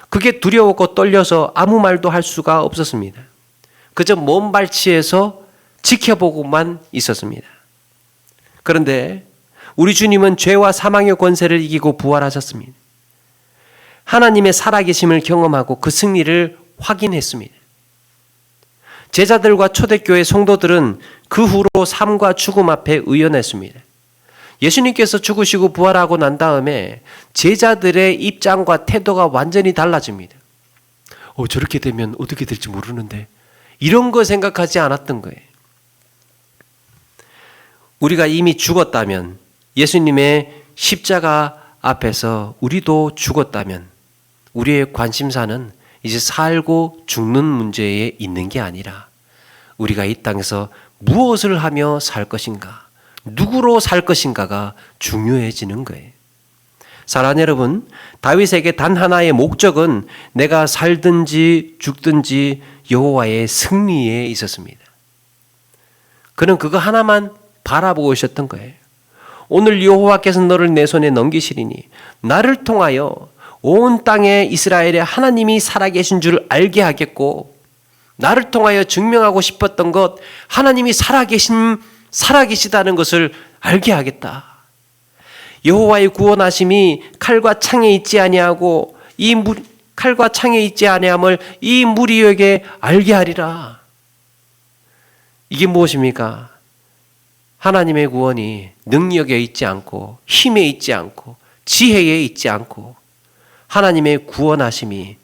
그게 두려웠고 떨려서 아무 말도 할 수가 없었습니다. 그저 먼 발치에서 지켜보고만 있었습니다. 그런데 우리 주님은 죄와 사망의 권세를 이기고 부활하셨습니다. 하나님의 살아계심을 경험하고 그 승리를 확인했습니다. 제자들과 초대교회 성도들은 그 후로 삶과 죽음 앞에 의연했습니다. 예수님께서 죽으시고 부활하고 난 다음에 제자들의 입장과 태도가 완전히 달라집니다. 저렇게 되면 어떻게 될지 모르는데 이런 거 생각하지 않았던 거예요. 우리가 이미 죽었다면 예수님의 십자가 앞에서 우리도 죽었다면 우리의 관심사는 이제 살고 죽는 문제에 있는 게 아니라 우리가 이 땅에서 무엇을 하며 살 것인가, 누구로 살 것인가가 중요해지는 거예요. 사랑하는 여러분, 다윗에게 단 하나의 목적은 내가 살든지 죽든지 여호와의 승리에 있었습니다. 그는 그거 하나만 바라보고 있었던 거예요. 오늘 여호와께서 너를 내 손에 넘기시리니 나를 통하여 온 땅에 이스라엘의 하나님이 살아계신 줄 알게 하겠고 나를 통하여 증명하고 싶었던 것 하나님이 살아계시다는 것을 알게 하겠다. 여호와의 구원하심이 칼과 창에 있지 아니하고 칼과 창에 있지 아니함을 이 무리에게 알게 하리라. 이게 무엇입니까? 하나님의 구원이 능력에 있지 않고 힘에 있지 않고 지혜에 있지 않고 하나님의 구원하심이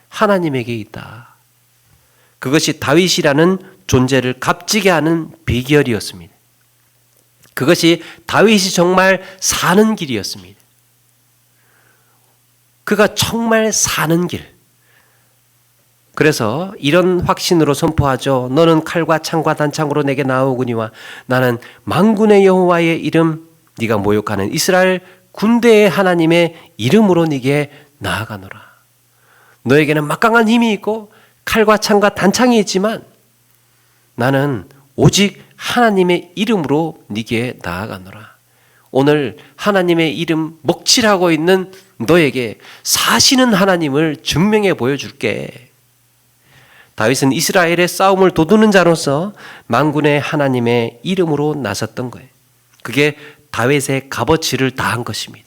하나님에게 있다. 그것이 다윗이라는 존재를 값지게 하는 비결이었습니다. 그것이 다윗이 정말 사는 길이었습니다. 그가 정말 사는 길. 그래서 이런 확신으로 선포하죠. 너는 칼과 창과 단창으로 내게 나오거니와 나는 만군의 여호와의 이름, 네가 모욕하는 이스라엘 군대의 하나님의 이름으로 네게 나아가노라. 너에게는 막강한 힘이 있고 칼과 창과 단창이 있지만 나는 오직 하나님의 이름으로 네게 나아가노라. 오늘 하나님의 이름 먹칠하고 있는 너에게 사시는 하나님을 증명해 보여줄게. 다윗은 이스라엘의 싸움을 도두는 자로서 만군의 하나님의 이름으로 나섰던 거예요. 그게 다윗의 값어치를 다한 것입니다.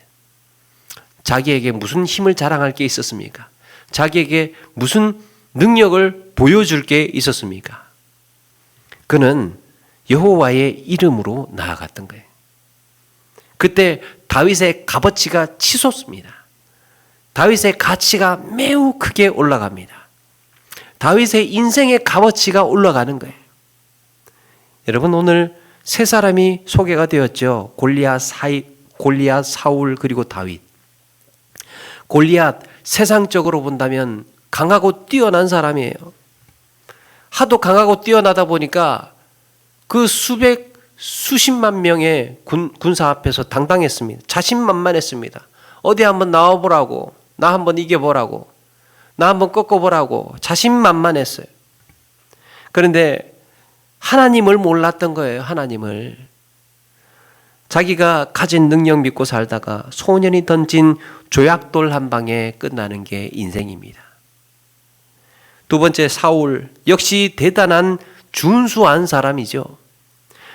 자기에게 무슨 힘을 자랑할 게 있었습니까? 자기에게 무슨 능력을 보여줄 게 있었습니까? 그는 여호와의 이름으로 나아갔던 거예요. 그때 다윗의 값어치가 치솟습니다. 다윗의 가치가 매우 크게 올라갑니다. 다윗의 인생의 값어치가 올라가는 거예요. 여러분, 오늘 세 사람이 소개가 되었죠. 골리앗, 사울, 그리고 다윗. 골리앗, 세상적으로 본다면 강하고 뛰어난 사람이에요. 하도 강하고 뛰어나다 보니까 그 수십만 명의 군사 앞에서 당당했습니다. 자신만만했습니다. 어디 한번 나와보라고, 나 한번 이겨보라고, 나 한번 꺾어보라고 자신만만했어요. 그런데 하나님을 몰랐던 거예요. 하나님을. 자기가 가진 능력 믿고 살다가 소년이 던진 조약돌 한 방에 끝나는 게 인생입니다. 두 번째, 사울. 역시 대단한 준수한 사람이죠.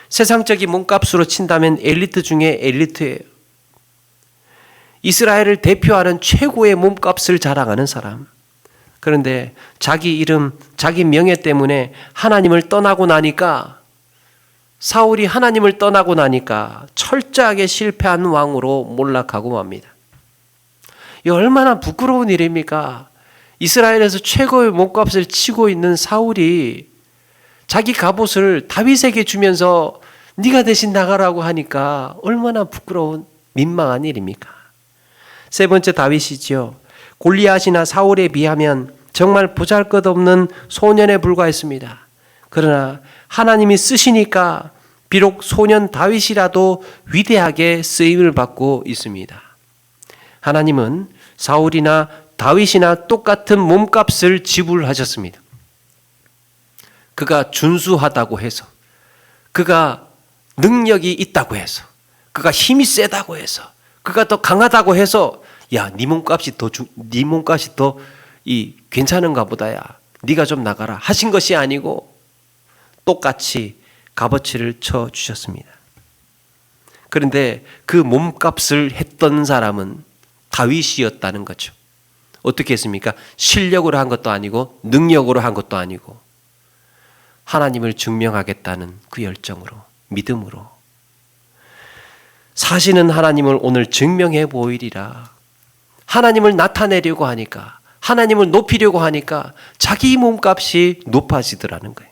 세상적인 몸값으로 친다면 엘리트 중에 엘리트예요. 이스라엘을 대표하는 최고의 몸값을 자랑하는 사람. 그런데 자기 이름, 자기 명예 때문에 하나님을 떠나고 나니까, 사울이 하나님을 떠나고 나니까 철저하게 실패한 왕으로 몰락하고 맙니다. 이 얼마나 부끄러운 일입니까? 이스라엘에서 최고의 몸값을 치고 있는 사울이 자기 갑옷을 다윗에게 주면서 네가 대신 나가라고 하니까 얼마나 부끄러운 민망한 일입니까? 세 번째, 다윗이지요. 골리앗이나 사울에 비하면 정말 보잘것없는 소년에 불과했습니다. 그러나 하나님이 쓰시니까 비록 소년 다윗이라도 위대하게 쓰임을 받고 있습니다. 하나님은 사울이나 다윗이나 똑같은 몸값을 지불하셨습니다. 그가 준수하다고 해서, 그가 능력이 있다고 해서, 그가 힘이 세다고 해서, 그가 더 강하다고 해서 야, 네 몸값이 더 괜찮은가 보다야, 네가 좀 나가라 하신 것이 아니고 똑같이 값어치를 쳐 주셨습니다. 그런데 그 몸값을 했던 사람은 다윗이었다는 거죠. 어떻게 했습니까? 실력으로 한 것도 아니고 능력으로 한 것도 아니고 하나님을 증명하겠다는 그 열정으로, 믿음으로. 사시는 하나님을 오늘 증명해 보이리라. 하나님을 나타내려고 하니까, 하나님을 높이려고 하니까 자기 몸값이 높아지더라는 거예요.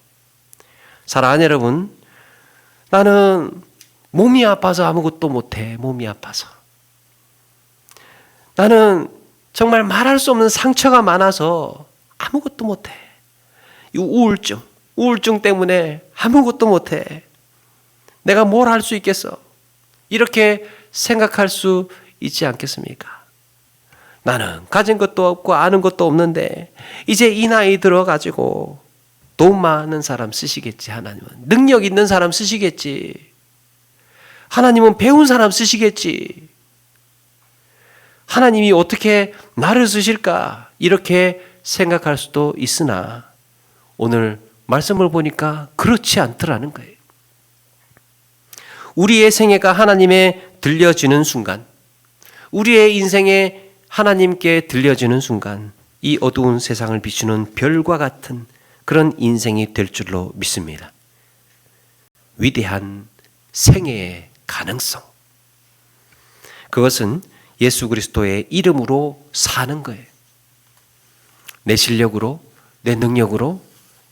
사랑하는 여러분, 나는 몸이 아파서 아무것도 못해. 몸이 아파서. 나는 정말 말할 수 없는 상처가 많아서 아무것도 못해. 이 우울증 때문에 아무것도 못해. 내가 뭘 할 수 있겠어? 이렇게 생각할 수 있지 않겠습니까? 나는 가진 것도 없고 아는 것도 없는데 이제 이 나이 들어가지고 돈 많은 사람 쓰시겠지. 하나님은 능력 있는 사람 쓰시겠지. 하나님은 배운 사람 쓰시겠지. 하나님이 어떻게 나를 쓰실까? 이렇게 생각할 수도 있으나 오늘 말씀을 보니까 그렇지 않더라는 거예요. 우리의 생애가 하나님에 들려지는 순간, 우리의 인생에 하나님께 들려지는 순간 이 어두운 세상을 비추는 별과 같은 그런 인생이 될 줄로 믿습니다. 위대한 생애의 가능성. 그것은 예수 그리스도의 이름으로 사는 거예요. 내 실력으로, 내 능력으로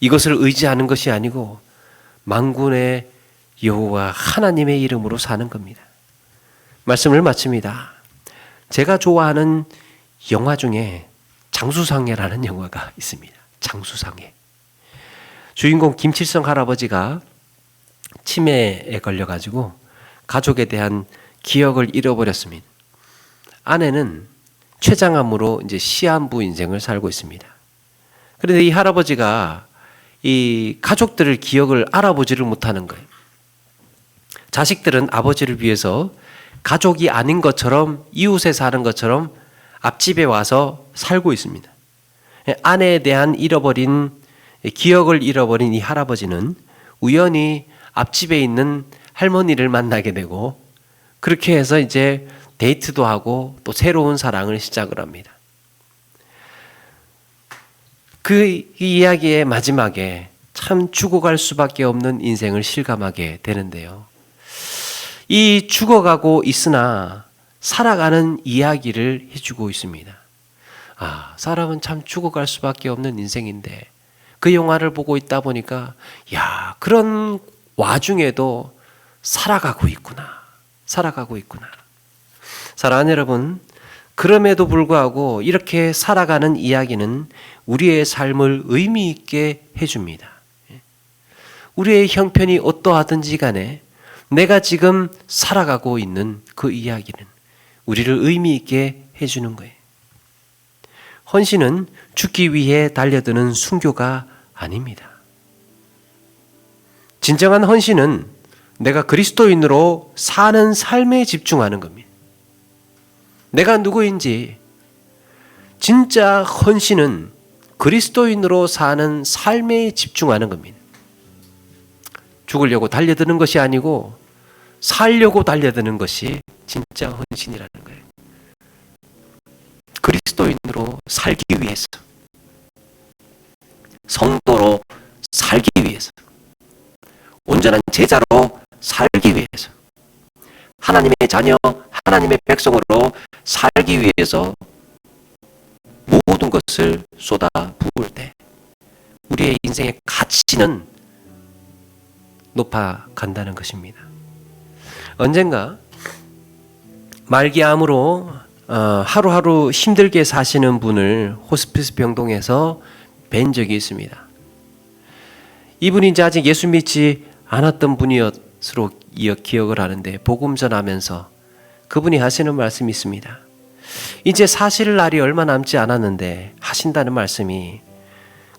이것을 의지하는 것이 아니고 만군의 여호와 하나님의 이름으로 사는 겁니다. 말씀을 마칩니다. 제가 좋아하는 영화 중에 장수상해라는 영화가 있습니다. 장수상해. 주인공 김칠성 할아버지가 치매에 걸려가지고 가족에 대한 기억을 잃어버렸습니다. 아내는 췌장암으로 이제 시한부 인생을 살고 있습니다. 그런데 이 할아버지가 이 가족들의 기억을 알아보지를 못하는 거예요. 자식들은 아버지를 위해서 가족이 아닌 것처럼, 이웃에 사는 것처럼 앞집에 와서 살고 있습니다. 아내에 대한 기억을 잃어버린 이 할아버지는 우연히 앞집에 있는 할머니를 만나게 되고, 그렇게 해서 이제 데이트도 하고 또 새로운 사랑을 시작을 합니다. 그 이야기의 마지막에 참 죽어갈 수밖에 없는 인생을 실감하게 되는데요. 이 죽어가고 있으나 살아가는 이야기를 해주고 있습니다. 사람은 참 죽어갈 수밖에 없는 인생인데 그 영화를 보고 있다 보니까 그런 와중에도 살아가고 있구나. 사랑하는 여러분, 그럼에도 불구하고 이렇게 살아가는 이야기는 우리의 삶을 의미 있게 해줍니다. 우리의 형편이 어떠하든지 간에 내가 지금 살아가고 있는 그 이야기는 우리를 의미 있게 해주는 거예요. 헌신은 죽기 위해 달려드는 순교가 아닙니다. 진정한 헌신은 내가 그리스도인으로 사는 삶에 집중하는 겁니다. 내가 누구인지, 진짜 헌신은 그리스도인으로 사는 삶에 집중하는 겁니다. 죽으려고 달려드는 것이 아니고 살려고 달려드는 것이 진짜 헌신이라는 거예요. 그리스도인으로 살기 위해서, 성도로 살기 위해서, 온전한 제자로 살기 위해서, 하나님의 자녀, 하나님의 백성으로 살기 위해서 모든 것을 쏟아 부을 때 우리의 인생의 가치는 높아간다는 것입니다. 언젠가 말기암으로 하루하루 힘들게 사시는 분을 호스피스 병동에서 뵌 적이 있습니다. 이분이 이제 아직 예수 믿지 않았던 분이었으로 기억을 하는데, 복음 전하면서 그분이 하시는 말씀이 있습니다. 이제 사실 날이 얼마 남지 않았는데 하신다는 말씀이,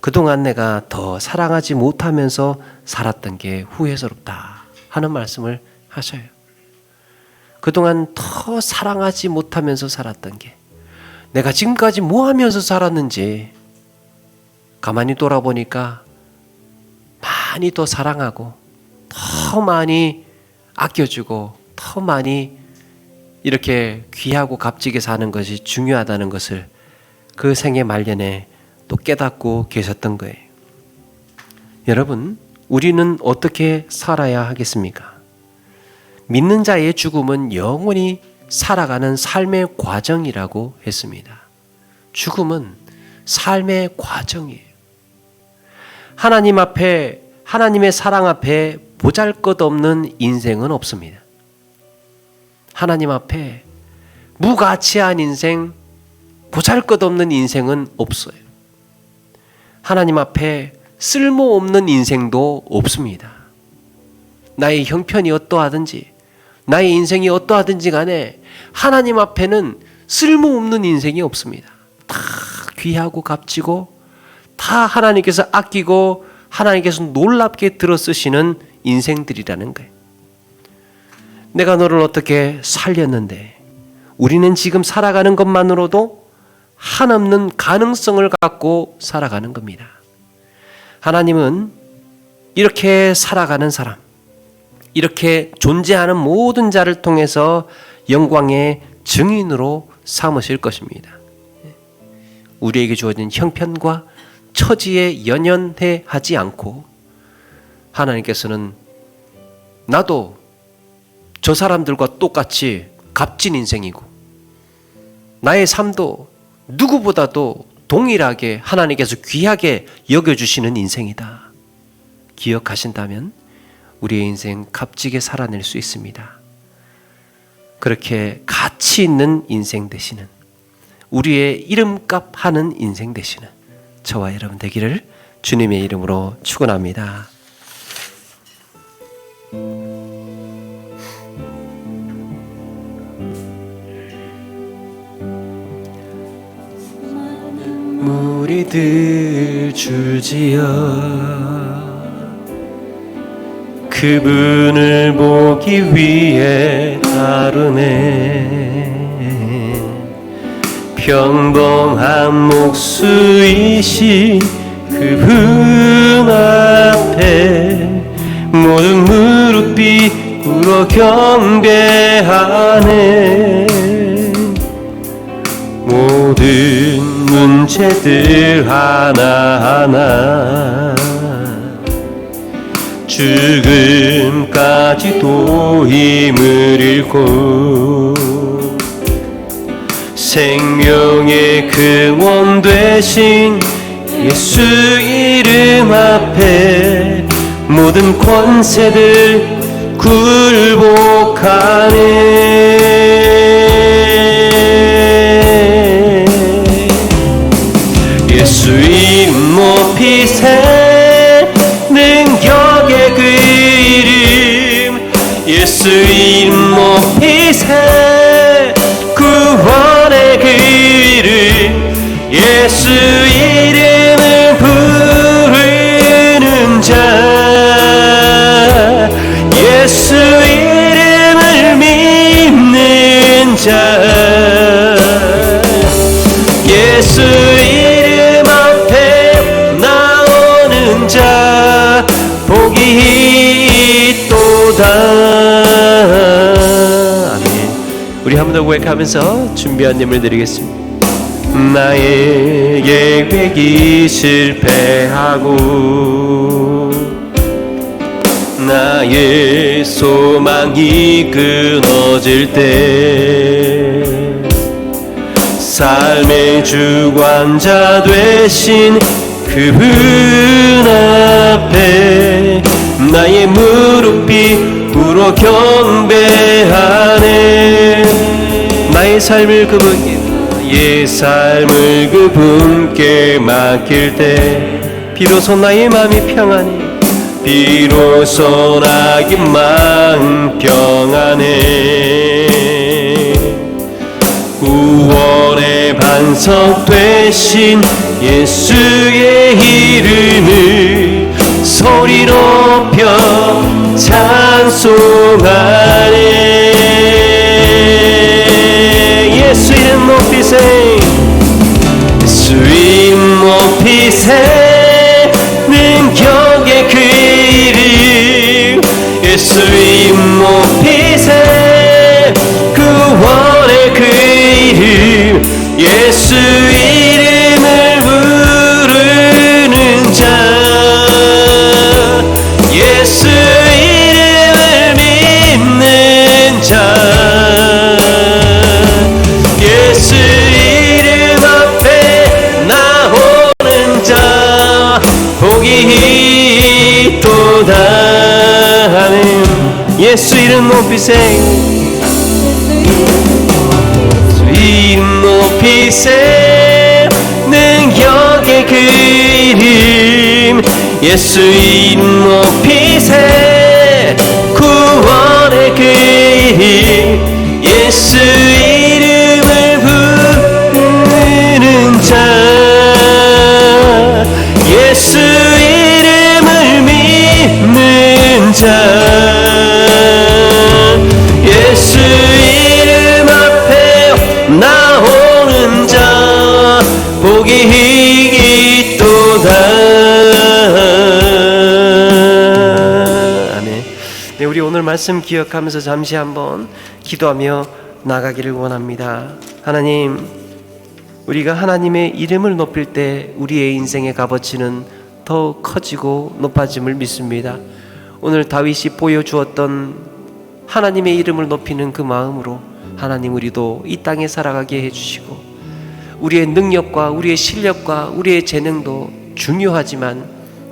그동안 내가 더 사랑하지 못하면서 살았던 게 후회스럽다 하는 말씀을 하셔요. 그동안 더 사랑하지 못하면서 살았던 게, 내가 지금까지 뭐 하면서 살았는지 가만히 돌아보니까 많이 더 사랑하고 더 많이 아껴주고 더 많이 이렇게 귀하고 값지게 사는 것이 중요하다는 것을 그 생애 말년에 또 깨닫고 계셨던 거예요. 여러분, 우리는 어떻게 살아야 하겠습니까? 믿는 자의 죽음은 영원히 살아가는 삶의 과정이라고 했습니다. 죽음은 삶의 과정이에요. 하나님 앞에, 하나님의 사랑 앞에 보잘것없는 인생은 없습니다. 하나님 앞에 무가치한 인생, 보잘것없는 인생은 없어요. 하나님 앞에 쓸모없는 인생도 없습니다. 나의 형편이 어떠하든지, 나의 인생이 어떠하든지 간에 하나님 앞에는 쓸모없는 인생이 없습니다. 다 귀하고 값지고, 다 하나님께서 아끼고 하나님께서 놀랍게 들어쓰시는 인생들이라는 거예요. 내가 너를 어떻게 살렸는데, 우리는 지금 살아가는 것만으로도 한없는 가능성을 갖고 살아가는 겁니다. 하나님은 이렇게 살아가는 사람, 이렇게 존재하는 모든 자를 통해서 영광의 증인으로 삼으실 것입니다. 우리에게 주어진 형편과 처지에 연연해 하지 않고, 하나님께서는 나도 저 사람들과 똑같이 값진 인생이고, 나의 삶도 누구보다도 동일하게 하나님께서 귀하게 여겨주시는 인생이다 기억하신다면 우리의 인생 값지게 살아낼 수 있습니다. 그렇게 가치 있는 인생 되시는, 우리의 이름값 하는 인생 되시는 저와 여러분 되기를 주님의 이름으로 축원합니다. 무리들 줄지어 그분을 보기 위해 따르네. 평범한 목수이신 그분 앞에 모든 무릎이 꿇어 경배하네. 모든 문제들 하나하나 죽음까지도 힘을 잃고 생명의 근원 되신 예수 이름 앞에 모든 권세들 굴복하네. 예수 이름 높이세 능력의 그 이름 예수 이름 높이세 구원의 그 이름 예수 이름을 부르는 자 예수 이름을 믿는 자 예수 이름 앞에 나오는 자 복이 있도다. 아멘. 우리 한 번 더 고백하면서 준비한 예물 드리겠습니다. 나의 계획이 실패하고 나의 소망이 끊어질 때 삶의 주관자 되신 그분 앞에 나의 무릎이 꿇어 경배하네. 나의 삶을 그분께 맡길 때 비로소 나의 마음이 평안해 비로소 나의 마음 평안해. 구원의 반석 되신 예수의 이름을 소리 높여 찬송하네. 예수 이름 높이세 예수 이름 높이세 능력의 그 이름 예수 이름 높이세 구원의 그 이름 예수 이름을 부르는 자 예수 이름을 믿는 자 예수 이름 앞에 나오는 자 복이 있도다. 예수 이름 높이세 예수 이름 높이세 능력의 그 이름 예수 이름 높이세 구원의 그 이름 예수 이름을 부르는 자 예수 이름을 믿는 자 예수 이름 앞에 나오는 자 복이 있도다. 아멘. 네, 우리 오늘 말씀 기억하면서 잠시 한번 기도하며 나가기를 원합니다. 하나님, 우리가 하나님의 이름을 높일 때 우리의 인생의 값어치는 더 커지고 높아짐을 믿습니다. 오늘 다윗이 보여주었던 하나님의 이름을 높이는 그 마음으로 하나님 우리도 이 땅에 살아가게 해주시고 우리의 능력과 우리의 실력과 우리의 재능도 중요하지만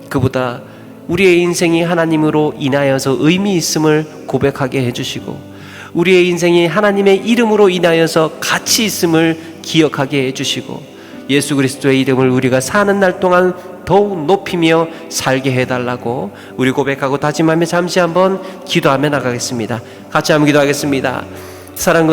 그보다 우리의 인생이 하나님으로 인하여서 의미 있음을 고백하게 해주시고 우리의 인생이 하나님의 이름으로 인하여서 가치 있음을 기억하게 해주시고 예수 그리스도의 이름을 우리가 사는 날 동안 더욱 높이며 살게 해달라고 우리 고백하고 다짐하며 잠시 한번 기도하며 나가겠습니다. 같이 한번 기도하겠습니다. 사랑과